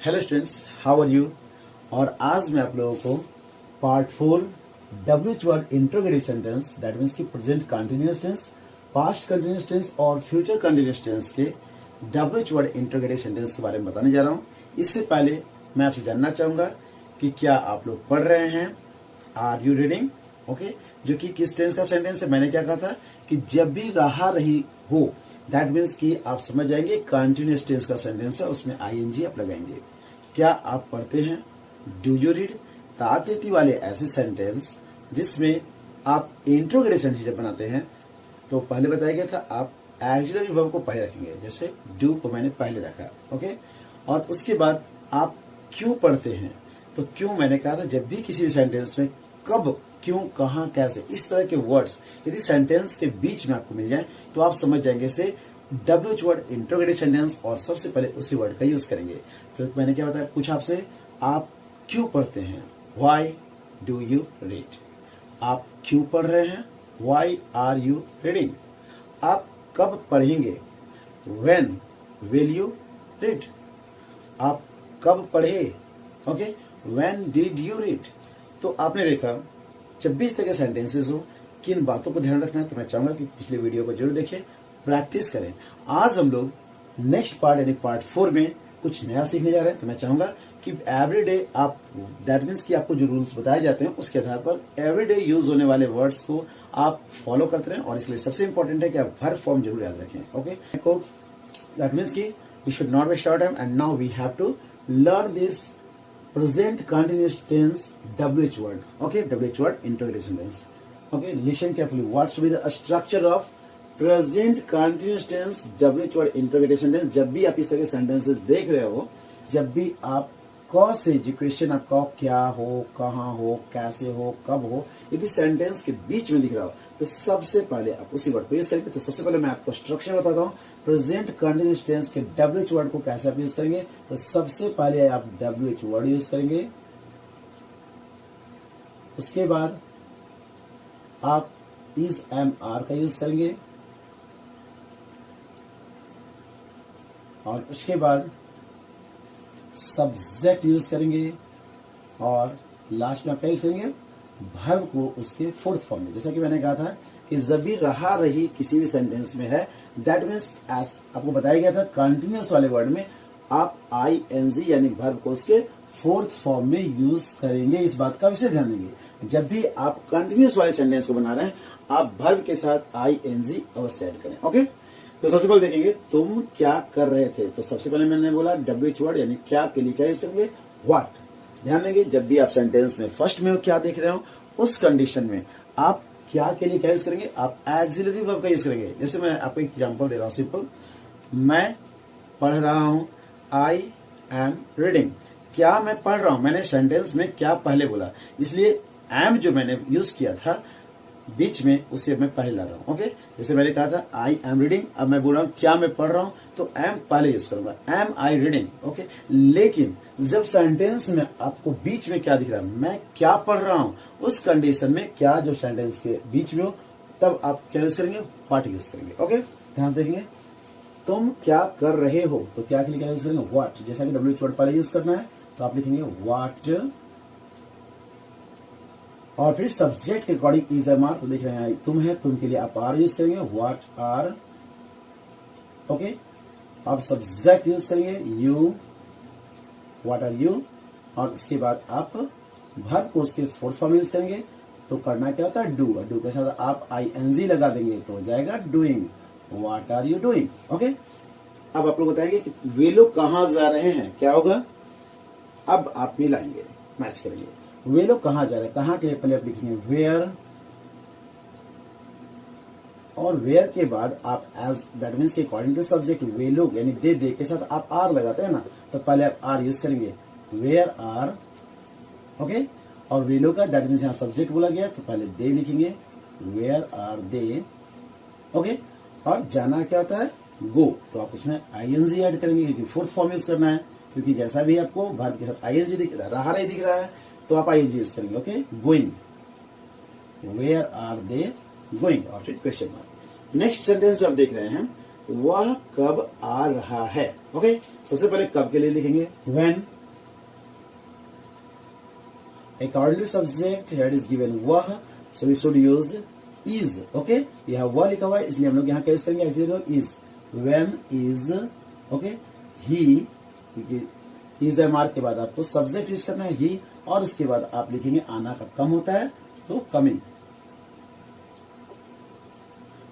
Hello students, how are you. और आज मैं आप लोगों को part 4 WH word interrogative sentence that means की present continuous tense, past continuous tense और फ्यूचर कंटिन्यूअस टेंस के WH वर्ड इंट्रोगेटिव सेंटेंस के बारे में बताने जा रहा हूं। इससे पहले मैं आपसे जानना चाहूंगा कि क्या आप लोग पढ़ रहे हैं, आर यू रीडिंग। ओके, जो कि किस टेंस का सेंटेंस है। मैंने क्या कहा था कि जब भी रहा रही हो दैट मीन्स कि आप समझ जाएंगे कंटिन्यूअस टेंस का सेंटेंस है, उसमें आईएनजी आप लगाएंगे। क्या आप पढ़ते हैं, डू यू रीड। तातेती वाले ऐसे सेंटेंस जिसमें आप इंट्रोगेटिव सेंटेंस बनाते हैं तो पहले बताया गया था आप एक्सिलरी वर्ब को पहले रखेंगे, जैसे डू को मैंने पहले रखा। ओके, और उसके बाद आप क्यों पढ़ते हैं, तो क्यों मैंने कहा था जब भी किसी भी सेंटेंस में कब, क्यों, कहां, कैसे, इस तरह के वर्ड्स यदि सेंटेंस के बीच में आपको मिल जाए तो आप समझ जाएंगे से WH वर्ड इंट्रोगेटिव सेंटेंस और सबसे पहले उसी वर्ड का यूज करेंगे। तो मैंने क्या बताया, पूछा आपसे आप क्यों पढ़ते हैं, व्हाई डू यू रीड। आप क्यों पढ़ रहे हैं, व्हाई आर यू रीडिंग। आप कब पढ़ेंगे, व्हेन विल यू रीड। आप कब पढ़े, okay, when did you read. तो आपने देखा जब भी इस तरह के सेंटेंसेस हो किन बातों को ध्यान रखना है, तो मैं चाहूंगा कि पिछले वीडियो को जरूर देखें, प्रैक्टिस करें। आज हम लोग नेक्स्ट पार्ट यानी पार्ट 4 में कुछ नया सीखने जा रहे हैं। तो मैं चाहूंगा कि एवरीडे आप दैट मीन्स कि आपको जो रूल्स बताए जाते हैं उसके आधार पर एवरीडे यूज होने वाले वर्ड्स को आप फॉलो करते रहें। और इसलिए सबसे इंपॉर्टेंट है कि आप वर्ब फॉर्म जरूर याद रखें। ओके, दैट मीन्स कि we should not waste our time and now we have to learn this present continuous tense WH word. Okay, WH word interrogation tense. Okay, listen carefully. What should be the structure of present continuous tense WH word interrogation tense? जब भी आप इस तरह के sentences देख रहे हो, जब भी आप क से जो क्वेश्चन आपका क्या हो, कहाँ हो, कैसे हो, कब हो, यदि सेंटेंस के बीच में दिख रहा हो तो सबसे पहले आप उसी वर्ड को यूज करेंगे। तो सबसे पहले मैं आपको स्ट्रक्चर बताता हूँ प्रेजेंट कंटिन्यूअस टेंस के WH वर्ड को कैसे आप यूज करेंगे। तो सबसे पहले आप WH वर्ड यूज करेंगे, उसके बाद आप इज एम आर का यूज करेंगे, और उसके बाद सब्जेक्ट यूज करेंगे, और लास्ट में आप क्या यूज करेंगे, वर्ब को उसके फोर्थ फॉर्म में। जैसा कि मैंने कहा था कि जब भी रहा रही किसी भी सेंटेंस में है दैट मीन्स एज आपको बताया गया था कंटिन्यूअस वाले वर्ड में आप ING यानी वर्ब को उसके फोर्थ फॉर्म में यूज करेंगे। इस बात का विशेष ध्यान देंगे। जब भी आप कंटिन्यूअस वाले सेंटेंस को बना रहे हैं आप वर्ब के साथ ING अवश्य ऐड करें। ओके, तो सबसे पहले देखेंगे तुम क्या कर रहे थे। तो सबसे पहले मैंने बोला WH वर्ड यानी क्या के लिए क्या यूज करेंगे, व्हाट। ध्यान देंगे जब भी आप सेंटेंस में फर्स्ट में क्या देख रहे हो उस कंडीशन में आप क्या के लिए क्या यूज करेंगे, आप एक्सिलरी वर्ब का यूज करेंगे। जैसे मैं आपको एक एग्जांपल दे रहा हूं, सिंपल, मैं पढ़ रहा हूं, आई एम रीडिंग। क्या मैं पढ़ रहा हूं, मैंने सेंटेंस में क्या पहले बोला, इसलिए एम जो मैंने यूज किया था बीच में उसे मैं पहले ला रहा हूं। ओके, जैसे मैंने कहा था आई एम रीडिंग, अब मैं बोल रहा हूं क्या मैं पढ़ रहा हूं तो एम पहले यूज करूंगा, एम आई रीडिंग। ओके, लेकिन जब सेंटेंस में आपको बीच में क्या दिख रहा है, मैं क्या पढ़ रहा हूं, उस कंडीशन में क्या जो सेंटेंस के बीच में हो तब आप क्या यूज करेंगे, व्हाट यूज करेंगे। ओके, ध्यान देंगे तुम क्या कर रहे हो तो क्या के लिए क्या यूज करेंगे, व्हाट। जैसा कि WH वर्ड पहले यूज करना है तो आप लिखेंगे व्हाट, और फिर सब्जेक्ट के अकॉर्डिंग इज एम आर। तो देख रहे हैं तुम है, तुम के लिए आप आर यूज करेंगे, व्हाट आर। ओके, आप सब्जेक्ट यूज करेंगे यू, व्हाट आर यू, और उसके बाद आप वर्ब को उसके फोर्थ फॉर्म यूज करेंगे। तो करना क्या होता है, डू, और डू के साथ आप ING लगा देंगे तो हो जाएगा doing, what are you doing. Okay, अब आप लोग बताएंगे कि वे लोग कहां जा रहे हैं, क्या होगा, अब आप मिलाएंगे, मैच करेंगे। वे लोग कहां जा रहे हैं, कहां के लिए पहले आप लिखेंगे वेयर, और वेयर के बाद आप एज दैट मीन्स के अकॉर्डिंग टू सब्जेक्ट वे लोग यानी दे के साथ आप आर लगाते हैं ना, तो पहले आप आर यूज करेंगे, वेयर आर। ओके, और वे लोग का दैट मीन्स यहाँ सब्जेक्ट बोला गया तो पहले दे लिखेंगे, वेयर आर दे। ओके, और जाना क्या होता है, गो, तो आप उसमें ING ऐड करेंगे क्योंकि फोर्थ फॉर्म यूज करना है, क्योंकि जैसा भी आपको वर्ब के साथ ING दिख रहा है, दिख रहा है तो आप ING यूज करेंगे। Okay, going, where are they going, और फिर क्वेश्चन मार्क। नेक्स्ट सेंटेंस जो आप देख रहे हैं वह कब आ रहा है। ओके, सबसे पहले कब के लिए लिखेंगे when, according to subject here is given वह, so we should use is। Okay, यहाँ वह लिखा हुआ है इसलिए हम लोग यहाँ क्या यूज करेंगे is। when is, okay, he, क्योंकि is है मार्क के बाद आपको सब्जेक्ट यूज करना है ही, और उसके बाद आप लिखेंगे आना का कम होता है तो कमिंग।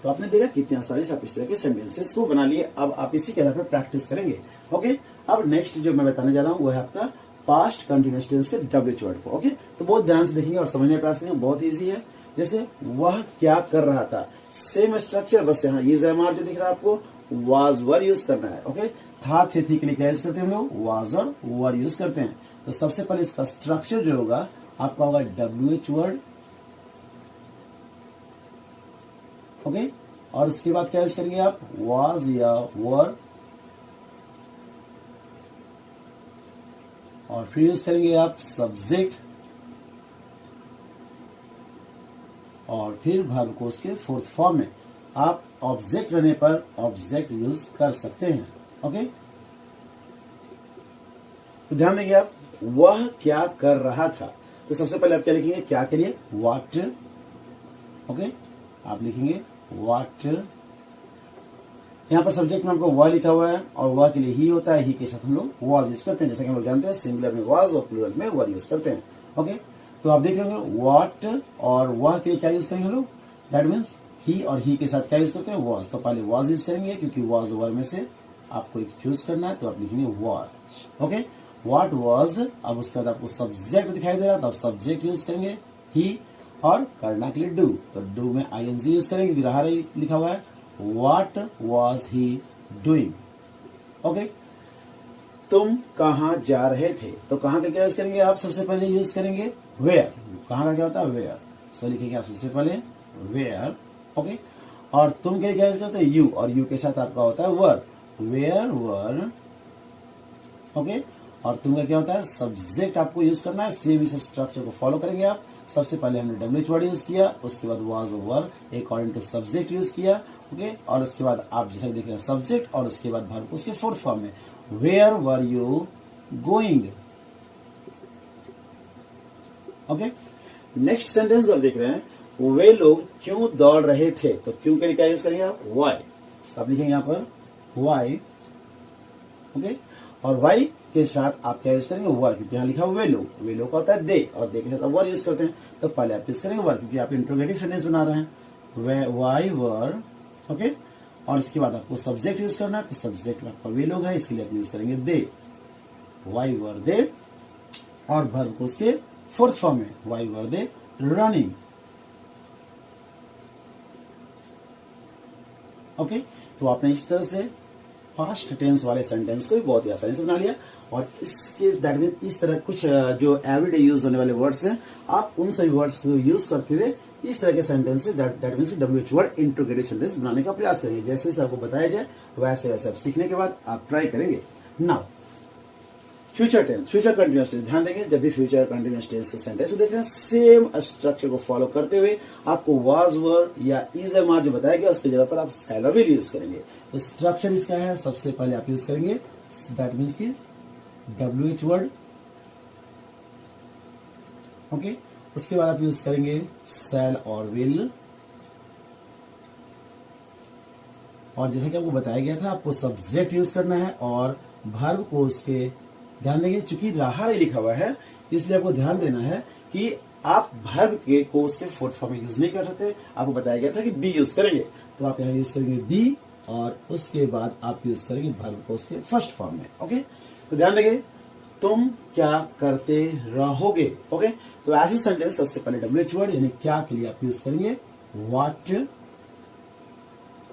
तो आपने देखा कितनी आसानी से आप इस तरह के सेंटेंसेस को बना लिए। अब आप इसी के आधार पर प्रैक्टिस करेंगे। ओके, अब नेक्स्ट जो मैं बताने जा रहा हूं वो है आपका पास्ट कंटिन्यूअस टेंस के डब्ल्यूएच वर्ड को। ओके, तो बहुत ध्यान से देखेंगे और समझने का प्रयास करेंगे। बहुत इजी है। जैसे वह क्या कर रहा था, सेम स्ट्रक्चर, बस यहाँ इज एमआर जो दिख रहा है आपको वाज वर यूज करना है। ओके, था थे थी के लिए क्या यूज करते हैं हम लोग, वाज और वर यूज करते हैं। तो सबसे पहले इसका स्ट्रक्चर जो होगा आपका होगा डब्ल्यूएच वर्ड। ओके, और उसके बाद क्या यूज करेंगे आप, वाज या वर, और फिर यूज करेंगे आप सब्जेक्ट, और फिर वर्ब को उसके फोर्थ फॉर्म में। आप ऑब्जेक्ट रहने पर ऑब्जेक्ट यूज कर सकते हैं। ओके, तो ध्यान देंगे आप, वह क्या कर रहा था, तो सबसे पहले आप क्या लिखेंगे, क्या के लिए व्हाट। ओके, आप लिखेंगे व्हाट। यहाँ पर सब्जेक्ट में आपको वह लिखा हुआ है और वह के लिए ही होता है, ही के साथ हम लोग वाज यूज करते हैं। जैसे कि हम लोग जानते हैं सिंगुलर में वाज और प्लूरल में वर यूज करते हैं। ओके, तो आप देख रहे होंगे व्हाट और वह के लिए क्या यूज करेंगे हम लोग, दैट मीन्स ही, और ही के साथ क्या यूज करते हैं, वाज। तो पहले वाज यूज करेंगे क्योंकि वाज वर में से आपको एक चूज करना है, तो आप लिखेंगे वॉच। Okay, what was. अब उसके बाद आपको सब्जेक्ट दिखाई दे रहा है तो आप सब्जेक्ट यूज करेंगे ही, और करना के लिए डू, तो डू में आईएनजी यूज करेंगे क्योंकि रहा लिखा हुआ है। What was he doing. Okay, तुम कहां जा रहे थे, तो कहां का क्या यूज करेंगे आप, सबसे पहले यूज करेंगे वेयर। कहां का क्या होता है, वेयर। सो लिखेंगे आप सबसे पहले वेयर। ओके, और तुम के लिए क्या यूज करते हैं, यू, और यू के साथ आपका होता है वर, वेयर वर। ओके, और तुम का क्या होता है, सब्जेक्ट आपको यूज करना है। सेम इस स्ट्रक्चर को फॉलो करेंगे आप। सबसे पहले हमने डब्ल्यूएच वर्ड यूज किया, उसके बाद was were according to subject use किया। ओके, और उसके बाद आप जैसे देख रहे हैं सब्जेक्ट, और उसके बाद वर्ब उसके फोर्थ फॉर्म में, where were you going. Okay, next sentence आप देख रहे हैं, वे लोग क्यों दौड़ रहे थे, तो क्यों के लिए क्या यूज करेंगे आप, वाई। आप लिखेंगे यहाँ पर वाई। ओके, और वाई के साथ आप क्या यूज करेंगे, वर, क्योंकि यहाँ लिखा वे लोग, वे लोग का होता है दे, और दे के साथ वर यूज करते हैं। तो पहले आप यूज करेंगे वर, क्योंकि आप इंट्रोगेटिव सेंटेंस बना रहे हैं, वाई वर। ओके, और इसके बाद आपको सब्जेक्ट यूज करना है, तो सब्जेक्ट में आपका वे लोग है, इसके लिए आप यूज करेंगे दे, वाई वर दे, और वर्ब को उसके फोर्थ फॉर्म में, why were they running. Okay, तो आपने इस तरह से पास्ट टेंस वाले सेंटेंस को भी बहुत ही आसानी से बना लिया। और इसके दैट मीन इस तरह कुछ जो एवरीडे यूज होने वाले वर्ड्स हैं, आप उन सभी वर्ड्स को यूज करते हुए इस तरह के sentence say that means WH word interrogative sentence बनाने का प्रयास करेंगे। जैसे जैसे आपको बताया जाए वैसे वैसे आप सीखने के बाद आप ट्राई करेंगे। Now future tense, future continuous tense, ध्यान देंगे जब भी फ्यूचर कंटिन्यूअस टेंस के सेंटेंस को देख रहे हैं, सेम स्ट्रक्चर को फॉलो करते हुए आपको वाज वर या इज एम आर जो बताया गया उसकी जगह पर आप स्कैलर विल यूज करेंगे। तो स्ट्रक्चर इसका है, सबसे पहले आप यूज करेंगे दैट मीन्स की डब्ल्यूएच वर्ड। ओके, उसके बाद आप यूज करेंगे सेल और विल, और जैसे कि आपको बताया गया था आपको सब्जेक्ट यूज करना है और वर्ब को उसके, ध्यान देंगे चूंकि रहा लिखा हुआ है इसलिए आपको ध्यान देना है कि आप वर्ब के को उसके फोर्थ फॉर्म में यूज नहीं कर सकते। आपको बताया गया था कि बी यूज करेंगे, तो आप यहाँ यूज करेंगे बी, और उसके बाद आप यूज करेंगे वर्ब को उसके फर्स्ट फॉर्म में। ओके, तो ध्यान देंगे तुम क्या करते रहोगे। ओके, तो ऐसे सेंटेंस सबसे पहले डब्ल्यूएच वर्ड यानी क्या के लिए आप यूज करेंगे व्हाट।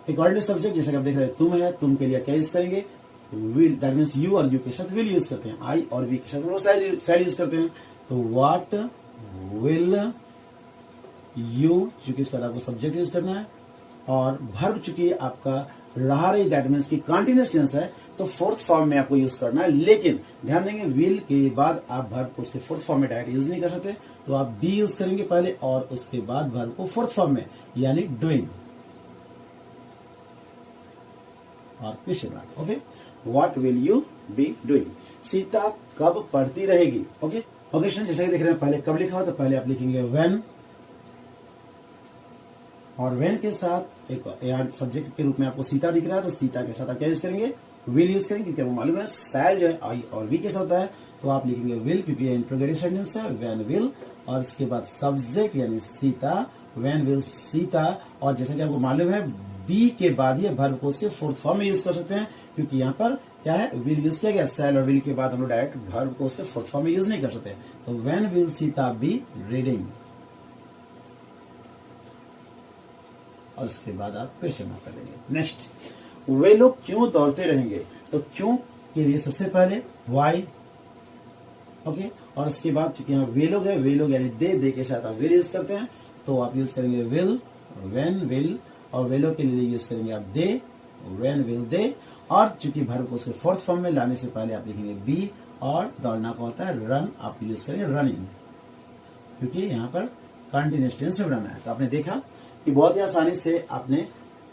अकॉर्डिंग टू सब्जेक्ट जैसे कि आप देख रहे हैं तुम है, तुम के लिए क्या यूज करेंगे विल, दैट मीन्स यू और यू के साथ विल यूज करते हैं। आई और वी के साथ वो साइड यूज करते हैं। तो व्हाट विल यू, चूंकि इसका आपको सब्जेक्ट यूज करना है, और वर्ब चूंकि आपका रहा रही दैट मीन्स की कंटिन्यूअस टेंस है तो फोर्थ फॉर्म में आपको यूज करना है। लेकिन ध्यान देंगे विल के बाद आप वर्ब को उसके फोर्थ फॉर्म में डायरेक्ट यूज नहीं कर सकते, तो आप बी यूज करेंगे पहले और उसके बाद वर्ब को फोर्थ फॉर्म में यानी डूइंग। और question mark. Okay, what will you be doing, Sita कब पढ़ती रहेगी। ओके ओके स्टूडेंट, जैसा कि देख रहे हैं पहले कब लिखा हो तो पहले आप लिखेंगे व्हेन, और व्हेन के साथ एक यार सब्जेक्ट के रूप में आपको सीता दिख रहा है तो सीता के साथ आप क्या यूज करेंगे, विल यूज करेंगे, क्योंकि आपको मालूम है सैल जो है आई और वी के साथ होता है, तो आप लिखेंगे विल क्योंकि ये इंट्रोगेटिव सेंटेंस है, व्हेन विल, और इसके बाद सब्जेक्ट यानी सीता, व्हेन विल सीता, और जैसा कि आपको मालूम है बी के बाद ये वर्ब को उसके फोर्थ फॉर्म में यूज कर सकते हैं, क्योंकि यहाँ पर क्या है विल यूज किया गया, सैल और विल के बाद हम लोग डायरेक्ट वर्ब को उसके फोर्थ फॉर्म में यूज नहीं कर सकते, तो when will Sita be reading, और उसके बाद आप क्वेश्चन मार्क कर देंगे। नेक्स्ट, वे लोग क्यों दौड़ते रहेंगे, तो क्यों के लिए सबसे पहले वाई, ओके, और उसके बाद चूंकि यहाँ वे लोग है, वे लोग यानी दे के साथ आप विल यूज करते हैं तो आप यूज करेंगे विल, व्हेन विल, और वे लोग के लिए यूज करेंगे आप दे, व्हेन विल दे, और चूंकि वर्ब को उसके फोर्थ फॉर्म में लाने से पहले आप लिखेंगे बी, और दौड़ना को होता है रन, आप यूज करेंगे रनिंग, क्योंकि यहाँ पर कंटिन्यूअस टेंस में बनाना है। तो आपने देखा कि बहुत ही आसानी से आपने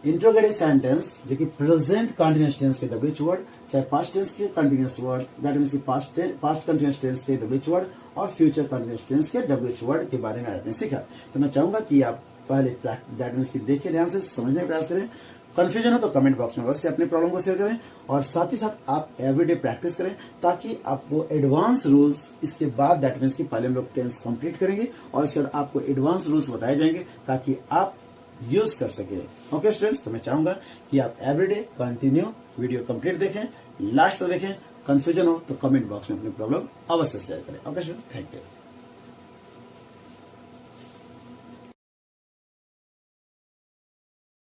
इंट्रोगेटिव सेंटेंस जो कि प्रेजेंट कंटीन्यूअस टेंस के डब्ल्यूएच वर्ड, चाहे पास्ट टेंस के कंटीन्यूअस वर्ड दैट मींस कि पास्ट कंटीन्यूअस टेंस के डब्ल्यूएच वर्ड और फ्यूचर कंटीन्यूअस टेंस के डब्ल्यूएच वर्ड के बारे में आपने सीखा। तो मैं चाहूंगा कि आप पहले दैट मींस कि देखिए, ध्यान से समझने का प्रयास करें, कंफ्यूजन हो तो कमेंट बॉक्स में अवश्य अपने प्रॉब्लम को शेयर करें, और साथ ही साथ आप एवरीडे प्रैक्टिस करें ताकि आपको एडवांस रूल्स, इसके बाद दैट मींस कि पहले हम लोग टेंस कंप्लीट करेंगे और इसके बाद आपको एडवांस रूल्स बताए जाएंगे ताकि आप यूज कर सके। ओके स्टूडेंट्स, तो मैं चाहूंगा कि आप एवरीडे कंटिन्यू वीडियो कंप्लीट देखें, लास्ट तक देखें, कंफ्यूजन हो तो कमेंट बॉक्स में अपनी प्रॉब्लम अवश्य शेयर करें। Okay student, thank you.